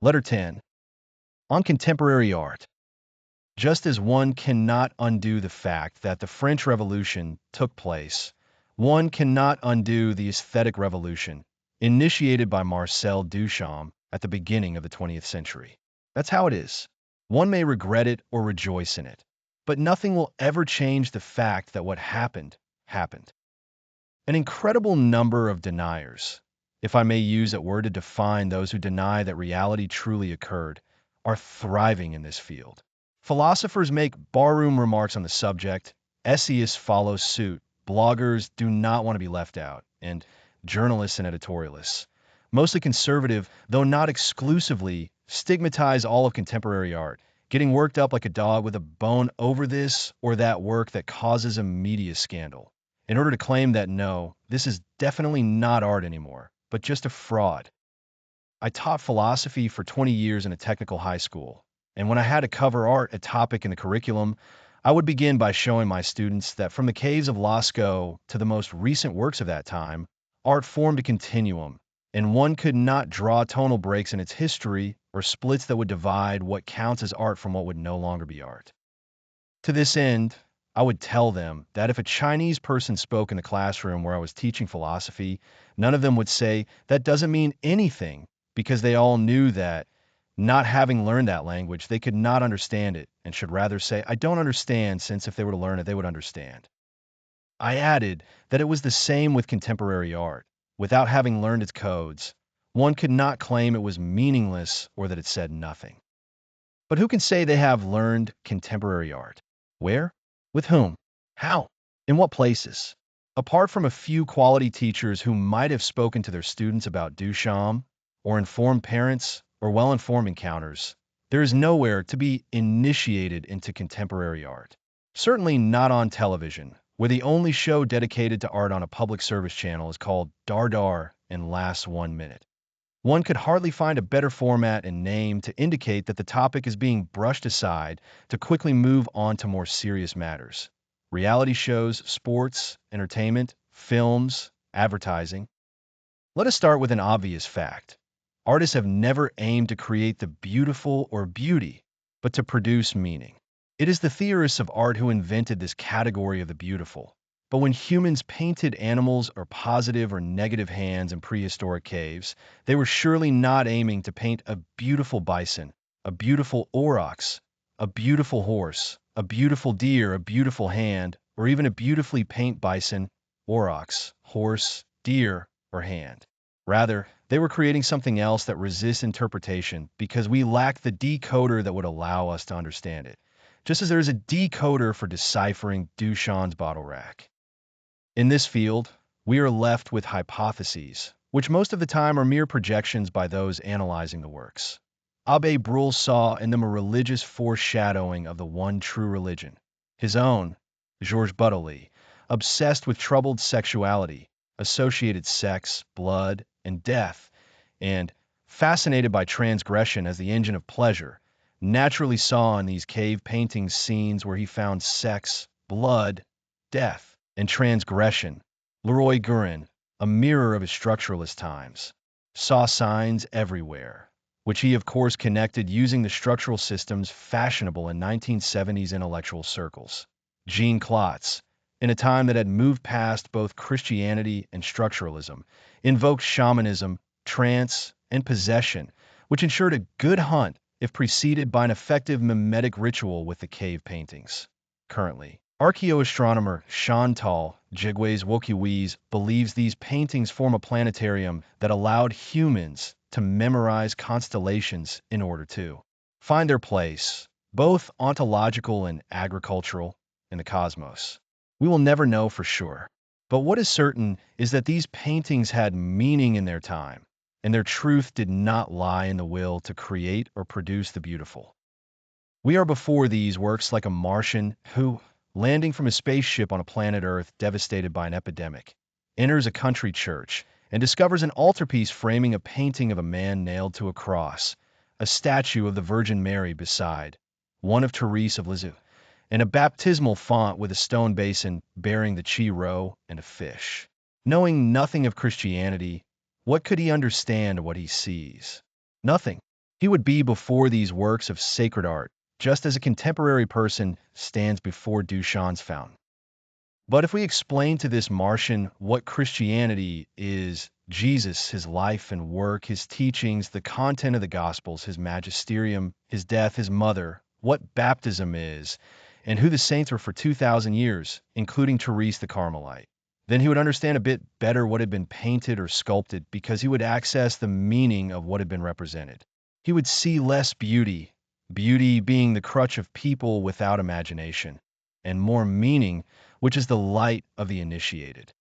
Letter 10. On contemporary art. Just as one cannot undo the fact that the French Revolution took place, one cannot undo the aesthetic revolution initiated by Marcel Duchamp at the beginning of the 20th century. That's how it is. One may regret it or rejoice in it, but nothing will ever change the fact that what happened, happened. An incredible number of deniers, if I may use that word to define those who deny that reality truly occurred, are thriving in this field. Philosophers make barroom remarks on the subject, essayists follow suit, bloggers do not want to be left out, and journalists and editorialists, mostly conservative, though not exclusively, stigmatize all of contemporary art, getting worked up like a dog with a bone over this or that work that causes a media scandal, in order to claim that no, this is definitely not art anymore, but just a fraud. I taught philosophy for 20 years in a technical high school, and when I had to cover art, a topic in the curriculum, I would begin by showing my students that from the caves of Lascaux to the most recent works of that time, art formed a continuum, and one could not draw tonal breaks in its history or splits that would divide what counts as art from what would no longer be art. To this end, I would tell them that if a Chinese person spoke in the classroom where I was teaching philosophy, none of them would say, "That doesn't mean anything," because they all knew that, not having learned that language, they could not understand it and should rather say, "I don't understand," since if they were to learn it, they would understand. I added that it was the same with contemporary art. Without having learned its codes, one could not claim it was meaningless or that it said nothing. But who can say they have learned contemporary art? Where? With whom? How? In what places? Apart from a few quality teachers who might have spoken to their students about Duchamp, or informed parents, or well-informed encounters, there is nowhere to be initiated into contemporary art. Certainly not on television, where the only show dedicated to art on a public service channel is called Dar Dar and lasts 1 minute. One could hardly find a better format and name to indicate that the topic is being brushed aside to quickly move on to more serious matters. Reality shows, sports, entertainment, films, advertising. Let us start with an obvious fact. Artists have never aimed to create the beautiful or beauty, but to produce meaning. It is the theorists of art who invented this category of the beautiful. But when humans painted animals or positive or negative hands in prehistoric caves, they were surely not aiming to paint a beautiful bison, a beautiful aurochs, a beautiful horse, a beautiful deer, a beautiful hand, or even a beautifully paint bison, aurochs, horse, deer, or hand. Rather, they were creating something else that resists interpretation because we lack the decoder that would allow us to understand it, just as there is a decoder for deciphering Duchamp's bottle rack. In this field, we are left with hypotheses, which most of the time are mere projections by those analyzing the works. Abbé Brule saw in them a religious foreshadowing of the one true religion, his own, Georges Bouteille, obsessed with troubled sexuality, associated sex, blood, and death, and fascinated by transgression as the engine of pleasure, naturally saw in these cave paintings scenes where he found sex, blood, death, and transgression. Leroy Guerin, a mirror of his structuralist times, saw signs everywhere, which he of course connected using the structural systems fashionable in 1970s intellectual circles. Jean Klotz, in a time that had moved past both Christianity and structuralism, invoked shamanism, trance, and possession, which ensured a good hunt if preceded by an effective mimetic ritual with the cave paintings. Currently, archaeoastronomer Chantal Jigwes-Wokiwes believes these paintings form a planetarium that allowed humans to memorize constellations in order to find their place, both ontological and agricultural, in the cosmos. We will never know for sure. But what is certain is that these paintings had meaning in their time, and their truth did not lie in the will to create or produce the beautiful. We are before these works like a Martian who, landing from a spaceship on a planet Earth devastated by an epidemic, enters a country church and discovers an altarpiece framing a painting of a man nailed to a cross, a statue of the Virgin Mary beside, one of Therese of Lisieux, and a baptismal font with a stone basin bearing the Chi-Rho and a fish. Knowing nothing of Christianity, what could he understand of what he sees? Nothing. He would be before these works of sacred art, just as a contemporary person stands before Duchamp's fountain. But if we explain to this Martian what Christianity is, Jesus, his life and work, his teachings, the content of the Gospels, his magisterium, his death, his mother, what baptism is, and who the saints were for 2,000 years, including Therese the Carmelite, then he would understand a bit better what had been painted or sculpted because he would access the meaning of what had been represented. He would see less beauty, beauty being the crutch of people without imagination, and more meaning, which is the light of the initiated.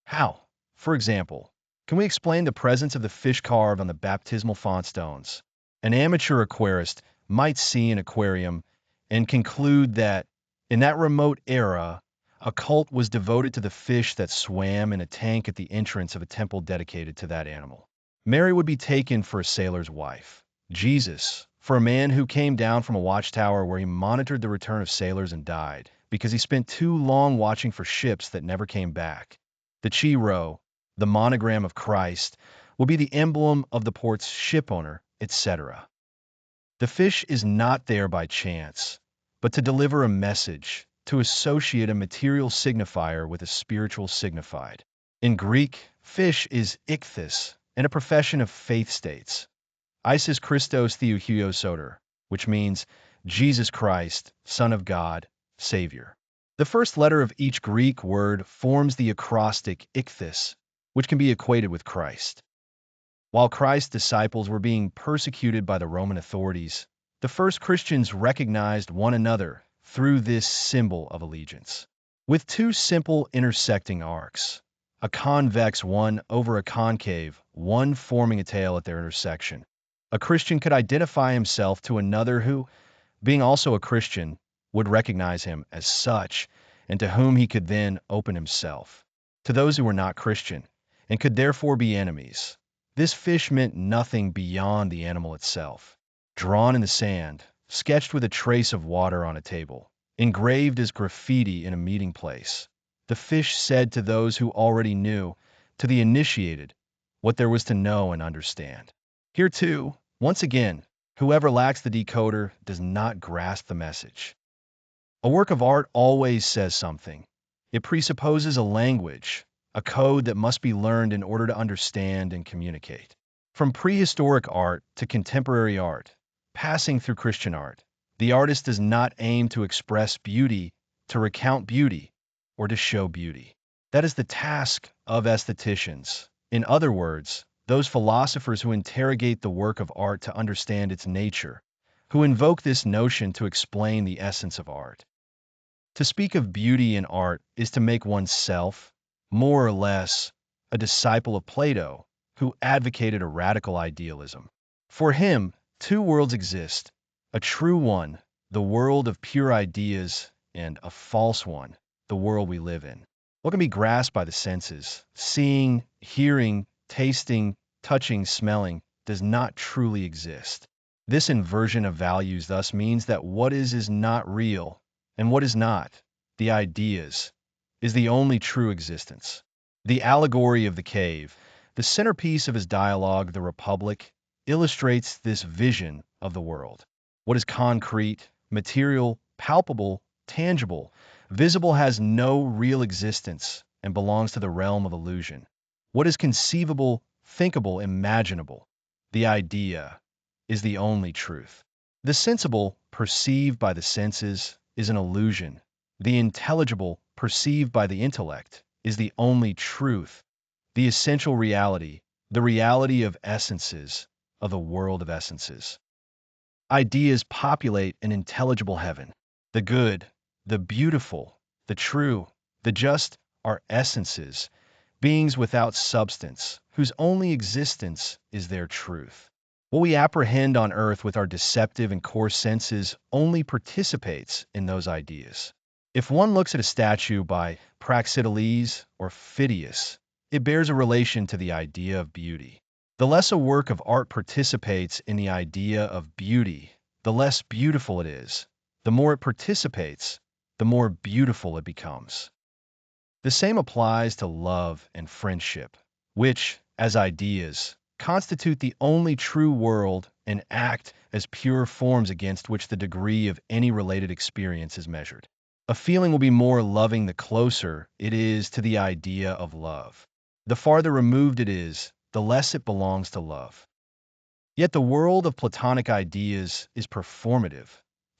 How? For example, can we explain the presence of the fish carved on the baptismal font stones? An amateur aquarist might see an aquarium and conclude that, in that remote era, a cult was devoted to the fish that swam in a tank at the entrance of a temple dedicated to that animal. Mary would be taken for a sailor's wife. Jesus, for a man who came down from a watchtower where he monitored the return of sailors and died because he spent too long watching for ships that never came back. The Chi-Rho, the monogram of Christ, will be the emblem of the port's shipowner, etc. The fish is not there by chance, but to deliver a message, to associate a material signifier with a spiritual signified. In Greek, fish is ichthys, and a profession of faith states. Isis Christos Theohuios Soter, which means Jesus Christ, Son of God, Savior. The first letter of each Greek word forms the acrostic ichthys, which can be equated with Christ. While Christ's disciples were being persecuted by the Roman authorities, the first Christians recognized one another through this symbol of allegiance. With two simple intersecting arcs, a convex one over a concave, one forming a tail at their intersection, a Christian could identify himself to another who, being also a Christian, would recognize him as such, and to whom he could then open himself. To those who were not Christian, and could therefore be enemies, this fish meant nothing beyond the animal itself. Drawn in the sand, sketched with a trace of water on a table, engraved as graffiti in a meeting place, the fish said to those who already knew, to the initiated, what there was to know and understand. Here too, once again, whoever lacks the decoder does not grasp the message. A work of art always says something. It presupposes a language, a code that must be learned in order to understand and communicate. From prehistoric art to contemporary art, passing through Christian art, the artist does not aim to express beauty, to recount beauty, or to show beauty. That is the task of aestheticians. In other words, those philosophers who interrogate the work of art to understand its nature, who invoke this notion to explain the essence of art. To speak of beauty in art is to make oneself, more or less, a disciple of Plato, who advocated a radical idealism. For him, two worlds exist, a true one, the world of pure ideas, and a false one, the world we live in. What can be grasped by the senses, seeing, hearing, tasting, touching, smelling, does not truly exist. This inversion of values thus means that what is not real, and what is not, the ideas, is the only true existence. The allegory of the cave, the centerpiece of his dialogue, The Republic, illustrates this vision of the world. What is concrete, material, palpable, tangible, visible has no real existence and belongs to the realm of illusion. What is conceivable, thinkable, imaginable, the idea, is the only truth. The sensible, perceived by the senses, is an illusion. The intelligible, perceived by the intellect, is the only truth, the essential reality, the reality of essences, of the world of essences. Ideas populate an intelligible heaven. The good, the beautiful, the true, the just are essences, beings without substance, whose only existence is their truth. What we apprehend on earth with our deceptive and coarse senses only participates in those ideas. If one looks at a statue by Praxiteles or Phidias, it bears a relation to the idea of beauty. The less a work of art participates in the idea of beauty, the less beautiful it is. The more it participates, the more beautiful it becomes. The same applies to love and friendship, which, as ideas, constitute the only true world and act as pure forms against which the degree of any related experience is measured. A feeling will be more loving the closer it is to the idea of love. The farther removed it is, the less it belongs to love. Yet the world of Platonic ideas is performative.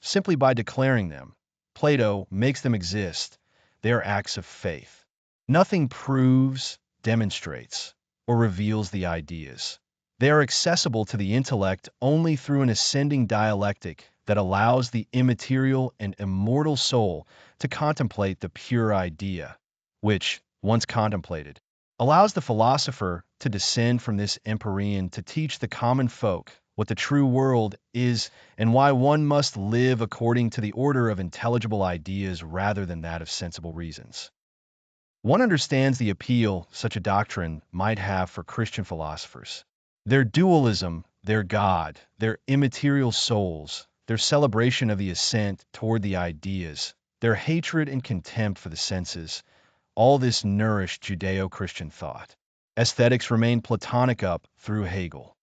Simply by declaring them, Plato makes them exist. They are acts of faith. Nothing proves, demonstrates, or reveals the ideas. They are accessible to the intellect only through an ascending dialectic that allows the immaterial and immortal soul to contemplate the pure idea, which, once contemplated, allows the philosopher to descend from this empyrean to teach the common folk what the true world is and why one must live according to the order of intelligible ideas rather than that of sensible reasons. One understands the appeal such a doctrine might have for Christian philosophers. Their dualism, their God, their immaterial souls, their celebration of the ascent toward the ideas, their hatred and contempt for the senses, all this nourished Judeo-Christian thought. Aesthetics remained Platonic up through Hegel.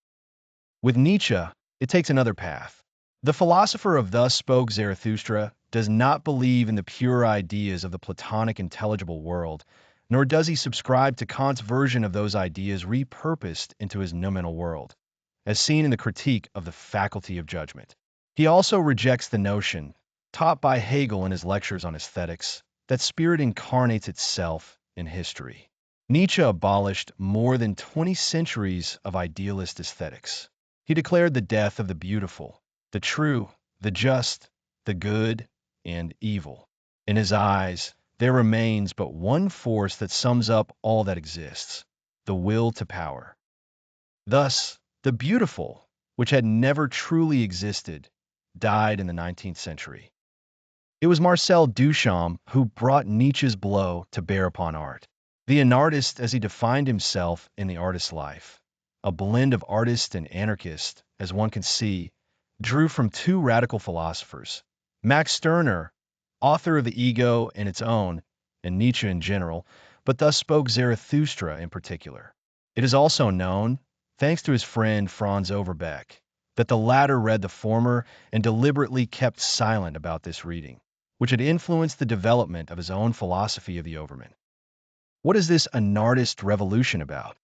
With Nietzsche, it takes another path. The philosopher of Thus Spoke Zarathustra does not believe in the pure ideas of the Platonic intelligible world, nor does he subscribe to Kant's version of those ideas repurposed into his noumenal world, as seen in the critique of the faculty of judgment. He also rejects the notion, taught by Hegel in his lectures on aesthetics, that spirit incarnates itself in history. Nietzsche abolished more than 20 centuries of idealist aesthetics. He declared the death of the beautiful, the true, the just, the good, and evil. In his eyes, there remains but one force that sums up all that exists, the will to power. Thus, the beautiful, which had never truly existed, died in the 19th century. It was Marcel Duchamp who brought Nietzsche's blow to bear upon art. An artist as he defined himself in The Artist's Life, a blend of artist and anarchist, as one can see, drew from two radical philosophers, Max Stirner, author of The Ego and Its Own, and Nietzsche in general, but Thus Spoke Zarathustra in particular. It is also known, thanks to his friend Franz Overbeck, that the latter read the former and deliberately kept silent about this reading, which had influenced the development of his own philosophy of the Overman. What is this anarchist revolution about?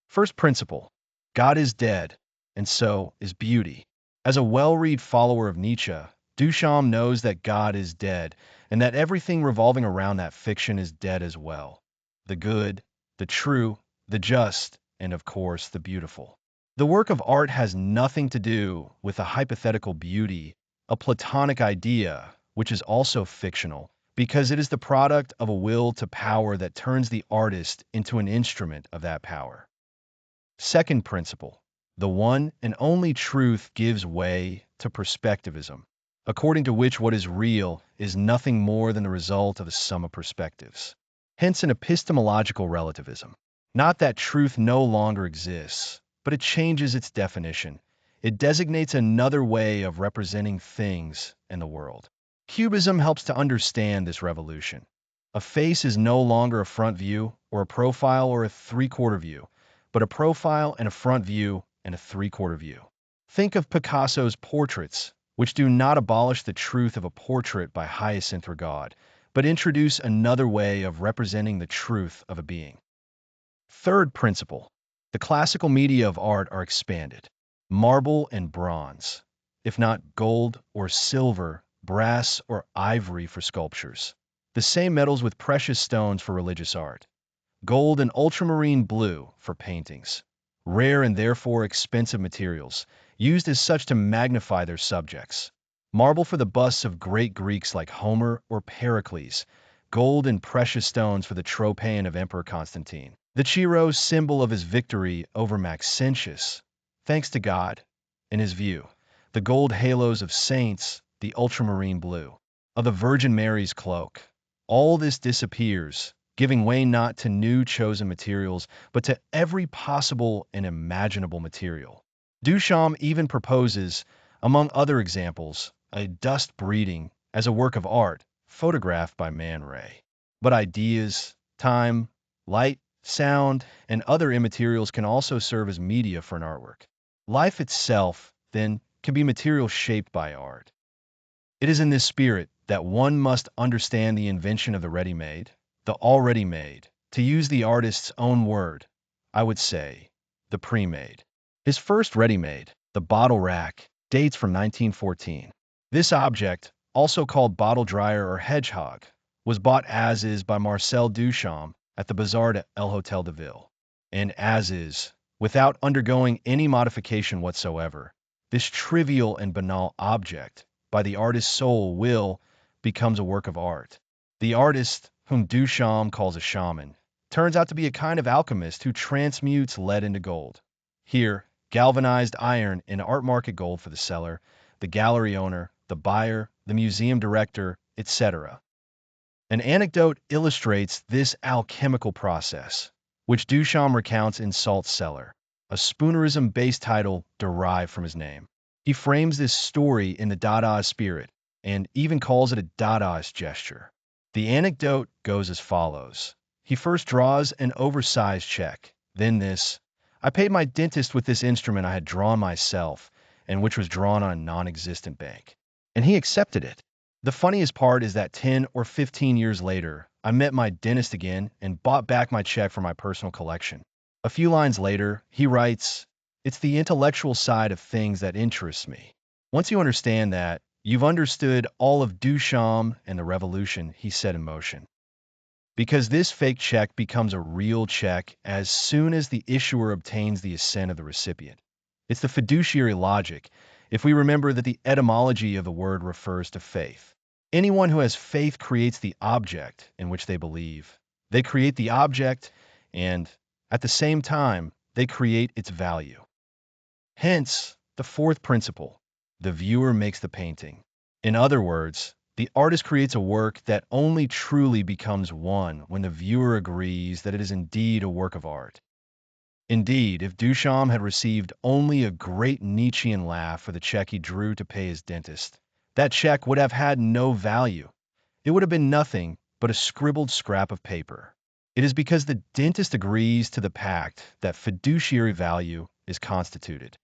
First principle, God is dead, and so is beauty. As a well-read follower of Nietzsche, Duchamp knows that God is dead, and that everything revolving around that fiction is dead as well. The good, the true, the just, and of course, the beautiful. The work of art has nothing to do with a hypothetical beauty, a Platonic idea, which is also fictional, because it is the product of a will to power that turns the artist into an instrument of that power. Second principle, the one and only truth gives way to perspectivism, according to which what is real is nothing more than the result of a sum of perspectives. Hence an epistemological relativism. Not that truth no longer exists, but it changes its definition. It designates another way of representing things in the world. Cubism helps to understand this revolution. A face is no longer a front view, or a profile, or a three-quarter view, but a profile and a front view and a three-quarter view. Think of Picasso's portraits, which do not abolish the truth of a portrait by Hyacinthe Rigaud, but introduce another way of representing the truth of a being. Third principle, the classical media of art are expanded. Marble and bronze, if not gold or silver, brass or ivory for sculptures. The same metals with precious stones for religious art. Gold and ultramarine blue for paintings. Rare and therefore expensive materials, used as such to magnify their subjects. Marble for the busts of great Greeks like Homer or Pericles. Gold and precious stones for the tropæan of Emperor Constantine. The Chi-Rho, symbol of his victory over Maxentius, thanks to God, in his view. The gold halos of saints, the ultramarine blue, of the Virgin Mary's cloak. All this disappears, giving way not to new chosen materials, but to every possible and imaginable material. Duchamp even proposes, among other examples, a dust breeding as a work of art, photographed by Man Ray. But ideas, time, light, sound, and other immaterials can also serve as media for an artwork. Life itself then, can be material shaped by art. It is in this spirit that one must understand the invention of the ready-made, the already made, to use the artist's own word, I would say, the pre-made. His first ready-made, the bottle rack, dates from 1914. This object, also called bottle dryer or hedgehog, was bought as is by Marcel Duchamp at the Bazaar de El Hotel de Ville. And as is, without undergoing any modification whatsoever, this trivial and banal object, by the artist's sole will, becomes a work of art. The artist, whom Duchamp calls a shaman, turns out to be a kind of alchemist who transmutes lead into gold. Here, galvanized iron in art market gold for the seller, the gallery owner, the buyer, the museum director, etc. An anecdote illustrates this alchemical process, which Duchamp recounts in Salt Cellar, a spoonerism-based title derived from his name. He frames this story in the Dadaist spirit and even calls it a Dadaist gesture. The anecdote goes as follows. He first draws an oversized check, then this. I paid my dentist with this instrument I had drawn myself, and which was drawn on a non-existent bank. And he accepted it. The funniest part is that 10 or 15 years later, I met my dentist again and bought back my check for my personal collection. A few lines later, he writes, "It's the intellectual side of things that interests me." Once you understand that, you've understood all of Duchamp and the revolution he set in motion. Because this fake check becomes a real check as soon as the issuer obtains the assent of the recipient. It's the fiduciary logic, if we remember that the etymology of the word refers to faith. Anyone who has faith creates the object in which they believe. They create the object, and, at the same time, they create its value. Hence, the fourth principle, the viewer makes the painting. In other words, the artist creates a work that only truly becomes one when the viewer agrees that it is indeed a work of art. Indeed, if Duchamp had received only a great Nietzschean laugh for the check he drew to pay his dentist, that check would have had no value. It would have been nothing but a scribbled scrap of paper. It is because the dentist agrees to the pact that fiduciary value is constituted.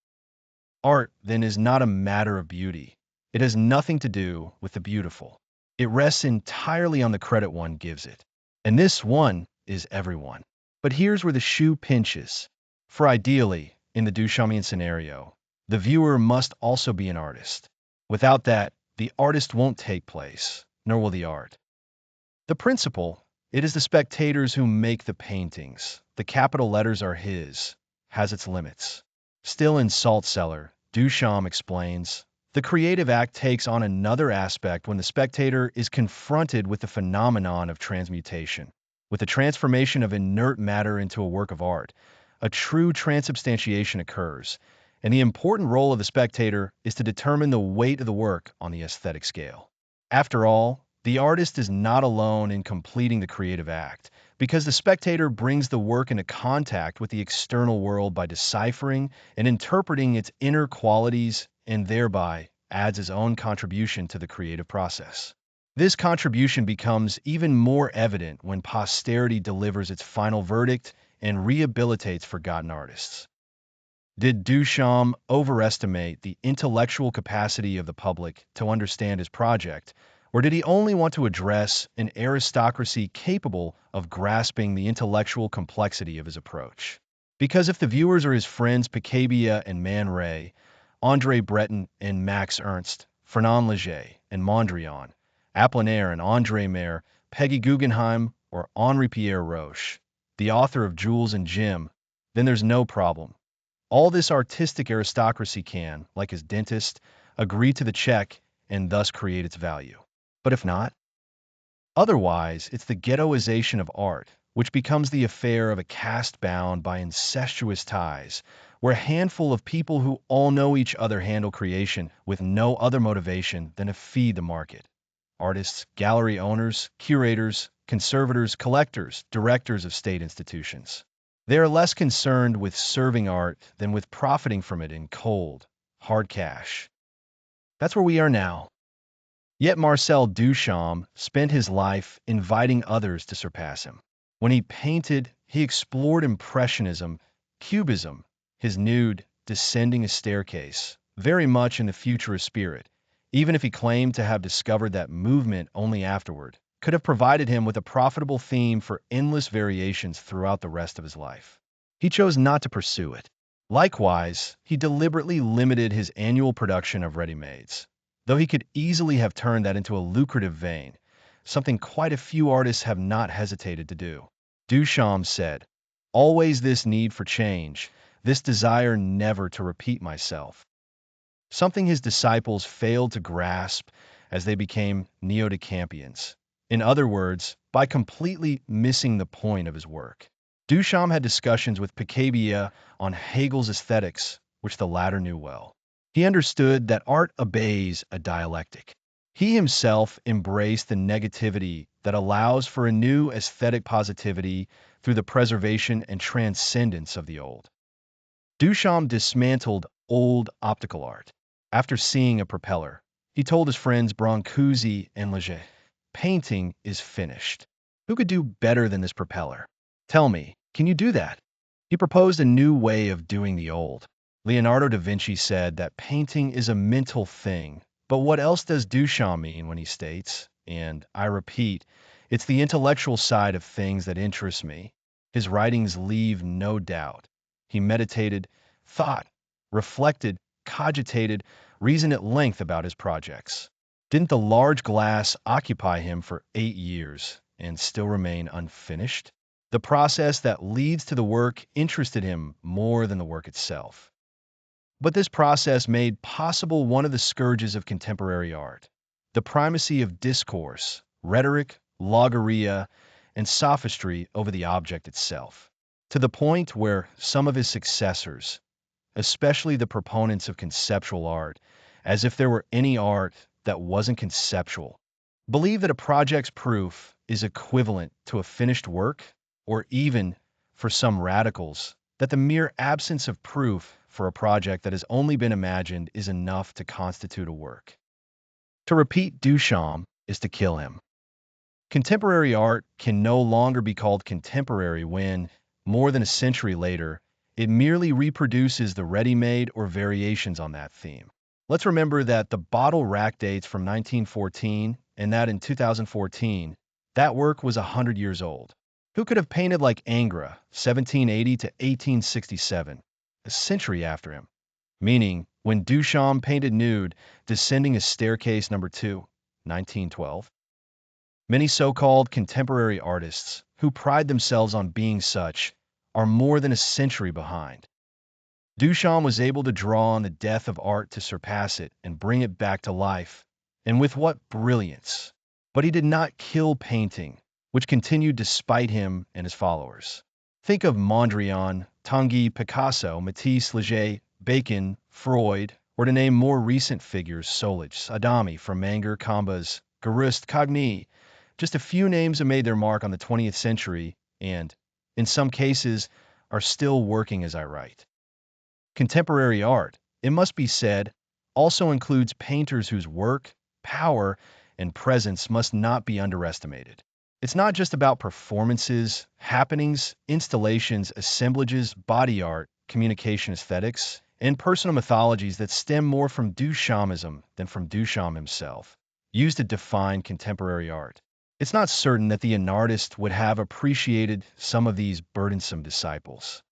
Art, then, is not a matter of beauty. It has nothing to do with the beautiful. It rests entirely on the credit one gives it. And this one is everyone. But here's where the shoe pinches. For ideally, in the Duchampian scenario, the viewer must also be an artist. Without that, the artist won't take place, nor will the art. The principle, it is the spectators who make the paintings. The capital letters are his, has its limits. Still in Salt Cellar, Duchamp explains, the creative act takes on another aspect when the spectator is confronted with the phenomenon of transmutation. With the transformation of inert matter into a work of art, a true transubstantiation occurs, and the important role of the spectator is to determine the weight of the work on the aesthetic scale. After all, the artist is not alone in completing the creative act, because the spectator brings the work into contact with the external world by deciphering and interpreting its inner qualities and thereby adds his own contribution to the creative process. This contribution becomes even more evident when posterity delivers its final verdict and rehabilitates forgotten artists. Did Duchamp overestimate the intellectual capacity of the public to understand his project, or did he only want to address an aristocracy capable of grasping the intellectual complexity of his approach? Because if the viewers are his friends Picabia and Man Ray, André Breton and Max Ernst, Fernand Léger and Mondrian, Apollinaire and André Maire, Peggy Guggenheim, or Henri Pierre Roche, the author of Jules and Jim, then there's no problem. All this artistic aristocracy can, like his dentist, agree to the check and thus create its value. But if not? Otherwise, it's the ghettoization of art, which becomes the affair of a caste bound by incestuous ties, where a handful of people who all know each other handle creation with no other motivation than to feed the market. Artists, gallery owners, curators, conservators, collectors, directors of state institutions. They are less concerned with serving art than with profiting from it in cold, hard cash. That's where we are now. Yet Marcel Duchamp spent his life inviting others to surpass him. When he painted, he explored Impressionism, Cubism, his nude, descending a staircase, very much in the futurist spirit, even if he claimed to have discovered that movement only afterward, could have provided him with a profitable theme for endless variations throughout the rest of his life. He chose not to pursue it. Likewise, he deliberately limited his annual production of ready-mades, though he could easily have turned that into a lucrative vein, something quite a few artists have not hesitated to do. Duchamp said, "Always this need for change, this desire never to repeat myself," something his disciples failed to grasp as they became neo-Duchampians. In other words, by completely missing the point of his work. Duchamp had discussions with Picabia on Hegel's aesthetics, which the latter knew well. He understood that art obeys a dialectic. He himself embraced the negativity that allows for a new aesthetic positivity through the preservation and transcendence of the old. Duchamp dismantled old optical art. After seeing a propeller, he told his friends Brancusi and Leger, "Painting is finished. Who could do better than this propeller? Tell me, can you do that?" He proposed a new way of doing the old. Leonardo da Vinci said that painting is a mental thing, but what else does Duchamp mean when he states, and I repeat, it's the intellectual side of things that interests me? His writings leave no doubt. He meditated, thought, reflected, cogitated, reasoned at length about his projects. Didn't the large glass occupy him for 8 years and still remain unfinished? The process that leads to the work interested him more than the work itself. But this process made possible one of the scourges of contemporary art, the primacy of discourse, rhetoric, logorrhea, and sophistry over the object itself, to the point where some of his successors, especially the proponents of conceptual art, as if there were any art that wasn't conceptual, believe that a project's proof is equivalent to a finished work, or even, for some radicals, that the mere absence of proof for a project that has only been imagined is enough to constitute a work. To repeat Duchamp is to kill him. Contemporary art can no longer be called contemporary when, more than a century later, it merely reproduces the ready-made or variations on that theme. Let's remember that the bottle rack dates from 1914 and that in 2014, that work was 100 years old. Who could have painted like Ingres, 1780 to 1867, a century after him? Meaning, when Duchamp painted nude, descending a staircase number 2, 1912. Many so-called contemporary artists, who pride themselves on being such, are more than a century behind. Duchamp was able to draw on the death of art to surpass it and bring it back to life, and with what brilliance! But he did not kill painting, which continued despite him and his followers. Think of Mondrian, Tanguy, Picasso, Matisse, Leger, Bacon, Freud, or to name more recent figures, Solich, Adami, Frommanger, Combes, Gauguste, Cogni. Just a few names have made their mark on the 20th century and, in some cases, are still working as I write. Contemporary art, it must be said, also includes painters whose work, power, and presence must not be underestimated. It's not just about performances, happenings, installations, assemblages, body art, communication aesthetics, and personal mythologies that stem more from Duchampism than from Duchamp himself, used to define contemporary art. It's not certain that the artist would have appreciated some of these burdensome disciples.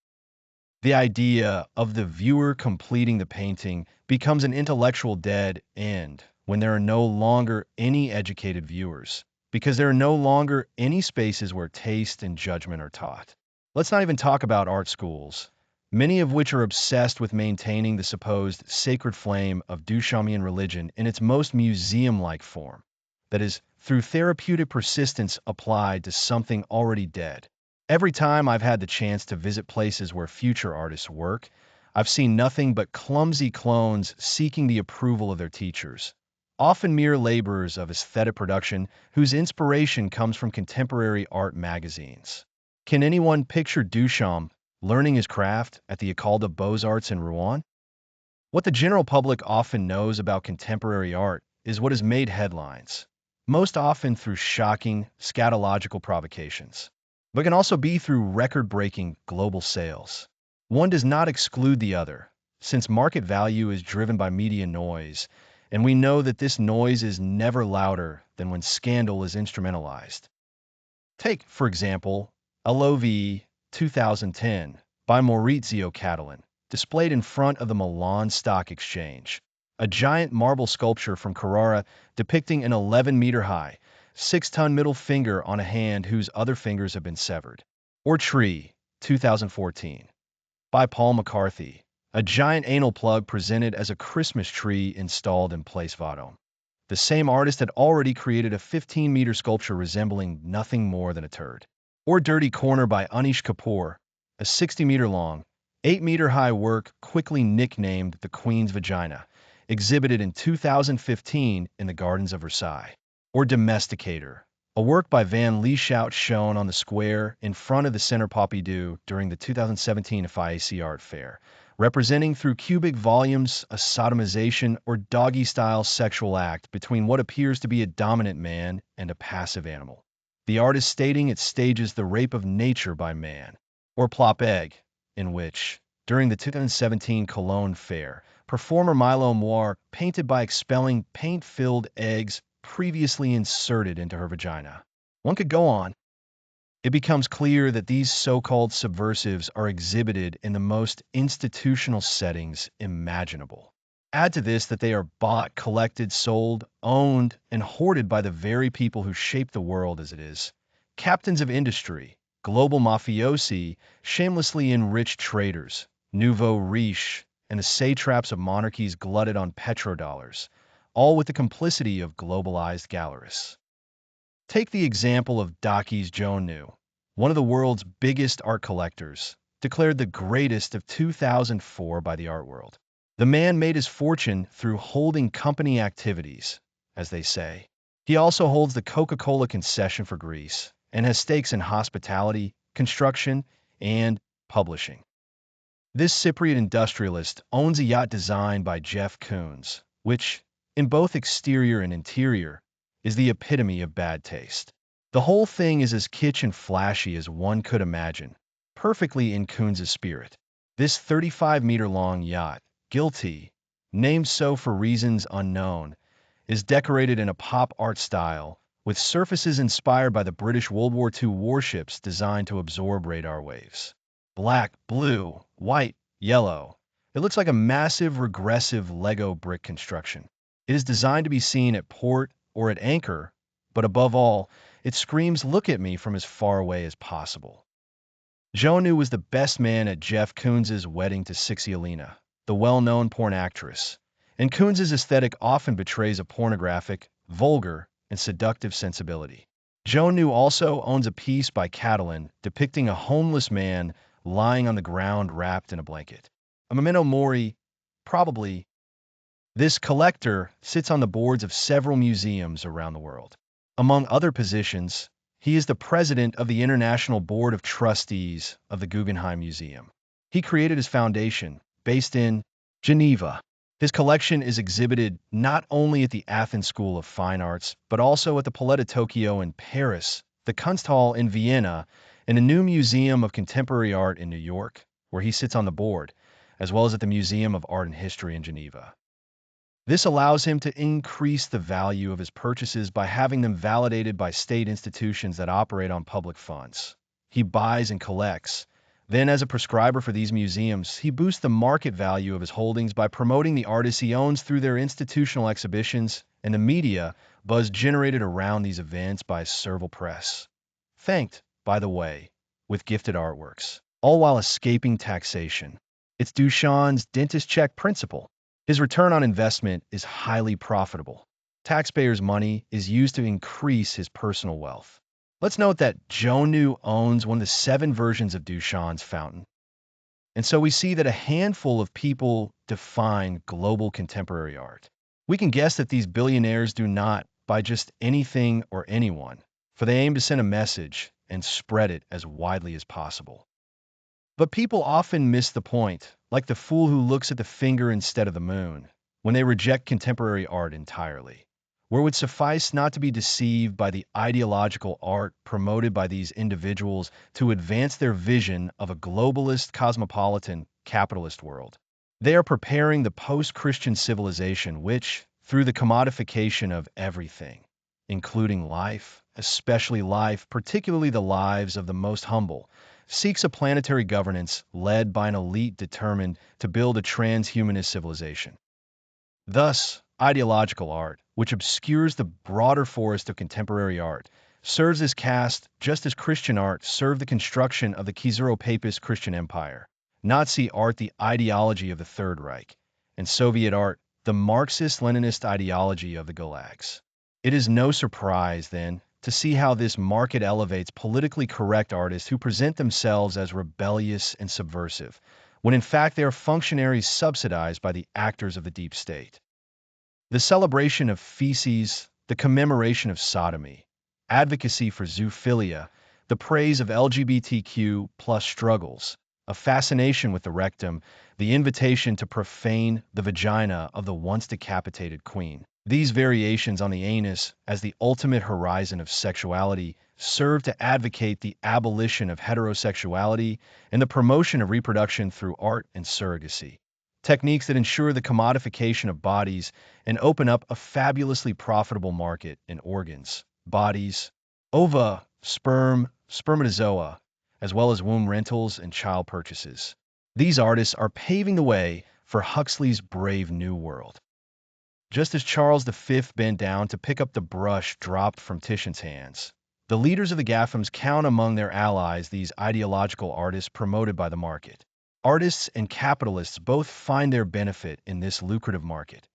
The idea of the viewer completing the painting becomes an intellectual dead end when there are no longer any educated viewers, because there are no longer any spaces where taste and judgment are taught. Let's not even talk about art schools, many of which are obsessed with maintaining the supposed sacred flame of Duchampian religion in its most museum-like form, that is, through therapeutic persistence applied to something already dead. Every time I've had the chance to visit places where future artists work, I've seen nothing but clumsy clones seeking the approval of their teachers, often mere laborers of aesthetic production whose inspiration comes from contemporary art magazines. Can anyone picture Duchamp learning his craft at the École des Beaux-Arts in Rouen? What the general public often knows about contemporary art is what has made headlines, most often through shocking, scatological provocations, but can also be through record-breaking global sales. One does not exclude the other, since market value is driven by media noise, and we know that this noise is never louder than when scandal is instrumentalized. Take, for example, LOV 2010 by Maurizio Catalan, displayed in front of the Milan Stock Exchange, a giant marble sculpture from Carrara depicting an 11-meter-high, 6-ton middle finger on a hand whose other fingers have been severed. Or Tree 2014 by Paul McCarthy, a giant anal plug presented as a Christmas tree installed in Place Vendôme. The same artist had already created a 15-meter sculpture resembling nothing more than a turd. Or Dirty Corner by Anish Kapoor, a 60-meter-long, 8-meter-high work quickly nicknamed the Queen's Vagina, exhibited in 2015 in the Gardens of Versailles. Or Domesticator, a work by Van Lieshout shown on the square in front of the Centre Pompidou during the 2017 FIAC Art Fair, representing through cubic volumes a sodomization or doggy-style sexual act between what appears to be a dominant man and a passive animal. The artist stating it stages the rape of nature by man. Or Plop Egg, in which, during the 2017 Cologne Fair, performer Milo Moir painted by expelling paint-filled eggs previously inserted into her vagina. One could go on. It becomes clear that these so-called subversives are exhibited in the most institutional settings imaginable. Add to this that they are bought, collected, sold, owned, and hoarded by the very people who shape the world as it is. Captains of industry, global mafiosi, shamelessly enriched traders, nouveau riche, and the satraps of monarchies glutted on petrodollars, all with the complicity of globalized gallerists. Take the example of Dakis Jonu, one of the world's biggest art collectors, declared the greatest of 2004 by the art world. The man made his fortune through holding company activities, as they say. He also holds the Coca-Cola concession for Greece and has stakes in hospitality, construction, and publishing. This Cypriot industrialist owns a yacht designed by Jeff Koons, which, in both exterior and interior, is the epitome of bad taste. The whole thing is as kitsch and flashy as one could imagine, perfectly in Koons' spirit. This 35-meter-long yacht, Guilty, named so for reasons unknown, is decorated in a pop art style, with surfaces inspired by the British World War II warships designed to absorb radar waves. Black, blue, white, yellow. It looks like a massive, regressive Lego brick construction. It is designed to be seen at port or at anchor, but above all, it screams "look at me" from as far away as possible. Jonu was the best man at Jeff Koons' wedding to Sixialina, the well-known porn actress, and Koons' aesthetic often betrays a pornographic, vulgar, and seductive sensibility. Jonu also owns a piece by Catalan depicting a homeless man lying on the ground wrapped in a blanket. A memento mori, probably. This collector sits on the boards of several museums around the world. Among other positions, he is the president of the International Board of Trustees of the Guggenheim Museum. He created his foundation, based in Geneva. His collection is exhibited not only at the Athens School of Fine Arts, but also at the Palais de Tokyo in Paris, the Kunsthal in Vienna, and a new Museum of Contemporary Art in New York, where he sits on the board, as well as at the Museum of Art and History in Geneva. This allows him to increase the value of his purchases by having them validated by state institutions that operate on public funds. He buys and collects. Then, as a prescriber for these museums, he boosts the market value of his holdings by promoting the artists he owns through their institutional exhibitions and the media buzz generated around these events by his servile press. Thanked, by the way, with gifted artworks, all while escaping taxation. It's Duchamp's dentist check principle. His return on investment is highly profitable. Taxpayers' money is used to increase his personal wealth. Let's note that Jonu owns one of the 7 versions of Duchamp's fountain. And so we see that a handful of people define global contemporary art. We can guess that these billionaires do not buy just anything or anyone, for they aim to send a message and spread it as widely as possible. But people often miss the point, like the fool who looks at the finger instead of the moon, when they reject contemporary art entirely, where it would suffice not to be deceived by the ideological art promoted by these individuals to advance their vision of a globalist, cosmopolitan, capitalist world. They are preparing the post-Christian civilization which, through the commodification of everything, including life, especially life, particularly the lives of the most humble, seeks a planetary governance led by an elite determined to build a transhumanist civilization. Thus, ideological art, which obscures the broader forest of contemporary art, serves as caste just as Christian art served the construction of the Khazaro-Papist Christian Empire, Nazi art the ideology of the Third Reich, and Soviet art the Marxist-Leninist ideology of the gulags. It is no surprise, then, to see how this market elevates politically correct artists who present themselves as rebellious and subversive, when in fact they are functionaries subsidized by the actors of the deep state. The celebration of feces, the commemoration of sodomy, advocacy for zoophilia, the praise of LGBTQ plus struggles, a fascination with the rectum, the invitation to profane the vagina of the once decapitated queen. These variations on the anus as the ultimate horizon of sexuality serve to advocate the abolition of heterosexuality and the promotion of reproduction through art and surrogacy. Techniques that ensure the commodification of bodies and open up a fabulously profitable market in organs, bodies, ova, sperm, spermatozoa, as well as womb rentals and child purchases. These artists are paving the way for Huxley's Brave New World. Just as Charles V bent down to pick up the brush dropped from Titian's hands, the leaders of the GAFAMs count among their allies these ideological artists promoted by the market. Artists and capitalists both find their benefit in this lucrative market.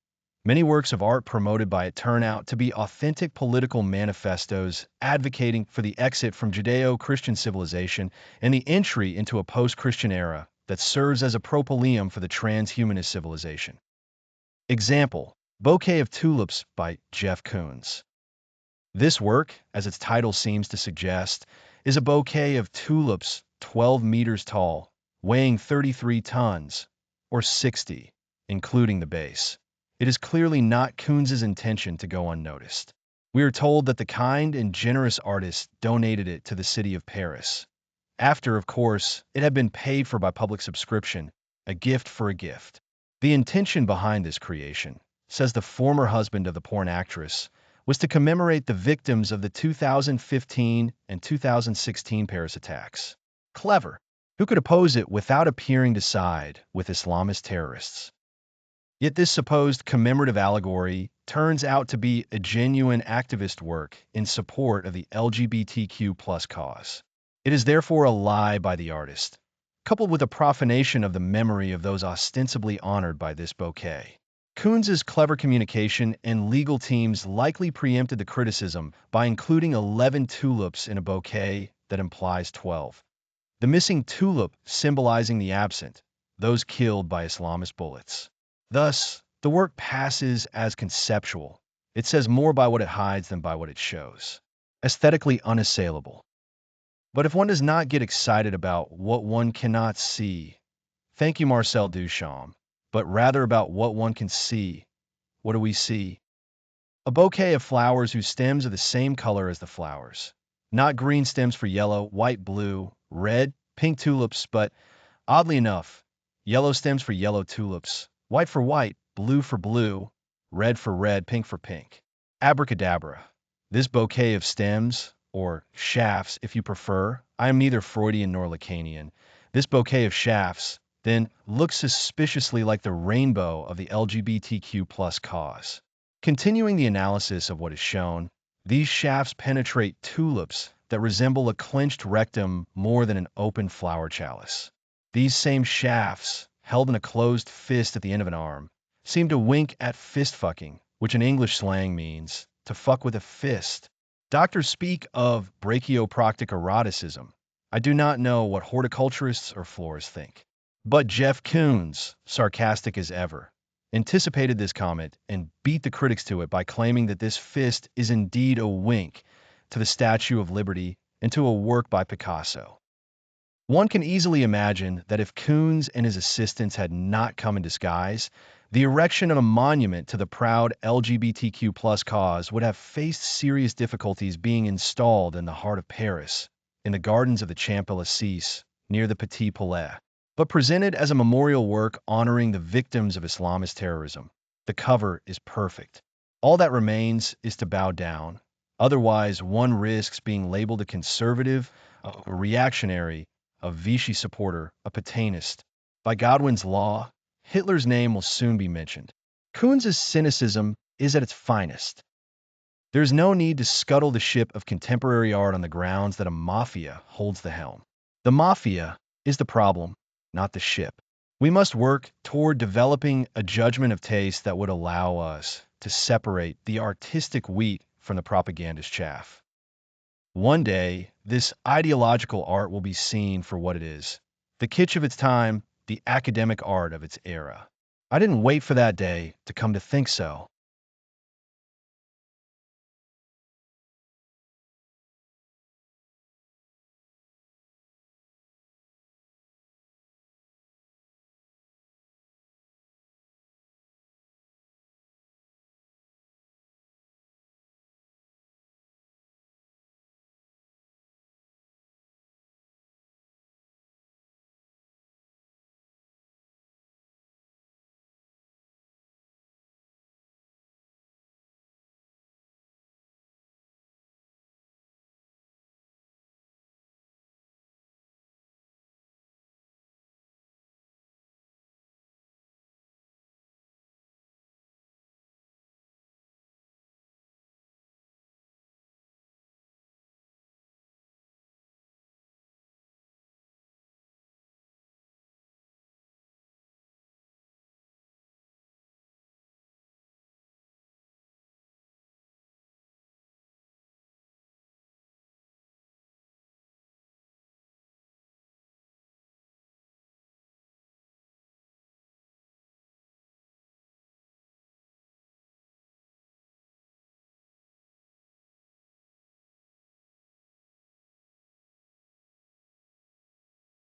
Many works of art promoted by it turn out to be authentic political manifestos advocating for the exit from Judeo-Christian civilization and the entry into a post-Christian era that serves as a propylaeum for the transhumanist civilization. Example: Bouquet of Tulips by Jeff Koons. This work, as its title seems to suggest, is a bouquet of tulips 12 meters tall, weighing 33 tons, or 60, including the base. It is clearly not Koons's intention to go unnoticed. We are told that the kind and generous artist donated it to the city of Paris. After, of course, it had been paid for by public subscription, a gift for a gift. The intention behind this creation, says the former husband of the porn actress, was to commemorate the victims of the 2015 and 2016 Paris attacks. Clever. Who could oppose it without appearing to side with Islamist terrorists? Yet this supposed commemorative allegory turns out to be a genuine activist work in support of the LGBTQ plus cause. It is therefore a lie by the artist, coupled with a profanation of the memory of those ostensibly honored by this bouquet. Koons's clever communication and legal teams likely preempted the criticism by including 11 tulips in a bouquet that implies 12. The missing tulip symbolizing the absent, those killed by Islamist bullets. Thus, the work passes as conceptual. It says more by what it hides than by what it shows. Aesthetically unassailable. But if one does not get excited about what one cannot see, thank you Marcel Duchamp, but rather about what one can see, what do we see? A bouquet of flowers whose stems are the same color as the flowers. Not green stems for yellow, white, blue, red, pink tulips, but, oddly enough, yellow stems for yellow tulips, white for white, blue for blue, red for red, pink for pink. Abracadabra. This bouquet of stems, or shafts if you prefer, I am neither Freudian nor Lacanian, this bouquet of shafts, then, looks suspiciously like the rainbow of the LGBTQ plus cause. Continuing the analysis of what is shown, these shafts penetrate tulips that resemble a clenched rectum more than an open flower chalice. These same shafts, held in a closed fist at the end of an arm, seem to wink at fist fucking, which in English slang means to fuck with a fist. Doctors speak of brachioproctic eroticism. I do not know what horticulturists or florists think. But Jeff Koons, sarcastic as ever, anticipated this comment and beat the critics to it by claiming that this fist is indeed a wink to the Statue of Liberty and to a work by Picasso. One can easily imagine that if Koons and his assistants had not come in disguise, the erection of a monument to the proud LGBTQ plus cause would have faced serious difficulties being installed in the heart of Paris, in the gardens of the Champs-Élysées, near the Petit Palais. but presented as a memorial work honoring the victims of Islamist terrorism. The cover is perfect. All that remains is to bow down. Otherwise, one risks being labeled a conservative, a reactionary, a Vichy supporter, a Patanist. By Godwin's law, Hitler's name will soon be mentioned. Kunz's cynicism is at its finest. There's no need to scuttle the ship of contemporary art on the grounds that a mafia holds the helm. The mafia is the problem, not the ship. We must work toward developing a judgment of taste that would allow us to separate the artistic wheat from the propagandist chaff. One day, this ideological art will be seen for what it is, the kitsch of its time, the academic art of its era. I didn't wait for that day to come to think so.